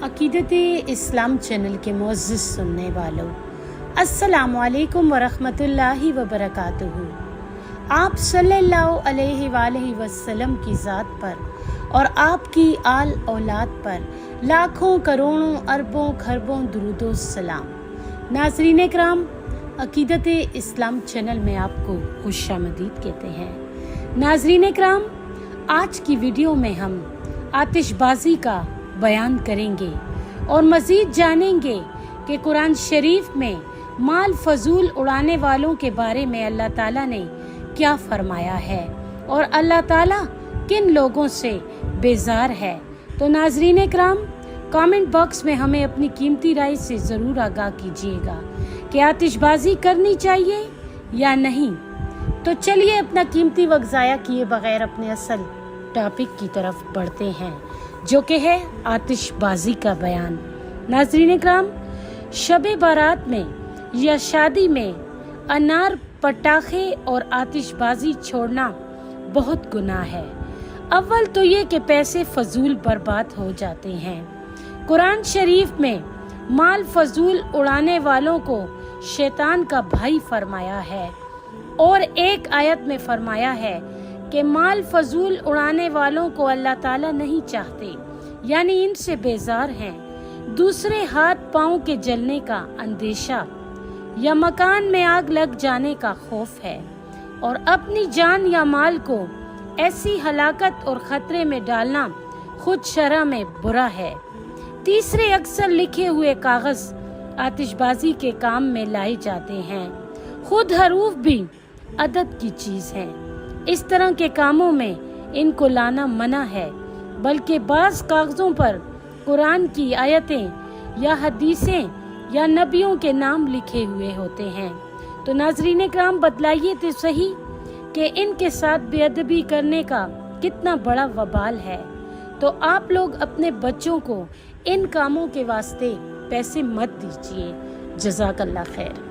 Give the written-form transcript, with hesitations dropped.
अक़ीदत-ए-इस्लाम channel के मुअज़्ज़िज़ सुनने वालों, अस्सलामुअलैकुम वरहमतुल्लाहि वबरकातुहू। आप सल्लल्लाहु अलैहि वसल्लम की ज़ात पर और आपकी आल औलाद पर लाखों करोड़ों अरबों खरबों दुरूदो सलाम। नाज़रीन इकराम, अक़ीदत-ए-इस्लाम चैनल में आपको खुशामदीद कहते हैं। नाज़रीन इकराम, आज की वीडियो में हम आतिशबाज़ी का बयान करेंगे और मज़ीद जानेंगे कि कुरान शरीफ में माल फजूल उड़ाने वालों के बारे में अल्लाह ताला ने क्या फरमाया है और अल्लाह ताला किन लोगों से बेजार है। तो नाज़रीन इकराम, कमेंट बॉक्स में हमें अपनी कीमती राय से ज़रूर आगाह कीजिएगा कि आतिशबाज़ी करनी चाहिए या नहीं। तो चलिए अपना कीमती वक्त ज़ाया किए बगैर अपने असल टॉपिक की तरफ बढ़ते हैं, जो कि है आतिशबाज़ी का बयान। नाज़रीन इकराम, शब-ए बारात में या शादी में अनार, पटाखे और आतिशबाज़ी छोड़ना बहुत गुनाह है। अव्वल तो ये कि पैसे फजूल बर्बाद हो जाते हैं। कुरान शरीफ में माल फजूल उड़ाने वालों को शैतान का भाई फरमाया है और एक आयत में फरमाया है कि माल फजूल उड़ाने वालों को अल्लाह ताला नहीं चाहते, यानी इनसे बेजार हैं। दूसरे हाथ पांव के जलने का अंदेशा या मकान में आग लग जाने का खौफ है और अपनी जान या माल को ऐसी हलाकत और खतरे में डालना खुद शरअ में बुरा है। तीसरे, अक्सर लिखे हुए कागज आतिशबाजी के काम में लाए जाते हैं। खुद हरूफ भी अदद की चीज है। इस तरह के कामों में इनको लाना मना है, बल्कि बाज़ कागजों पर कुरान की आयतें या हदीसें या नबियों के नाम लिखे हुए होते हैं। तो नाज़रीन इकराम, बतलाइए तो सही कि इनके साथ बेअदबी करने का कितना बड़ा वबाल है। तो आप लोग अपने बच्चों को इन कामों के वास्ते पैसे मत दीजिए। जज़ाकल्लाह खैर।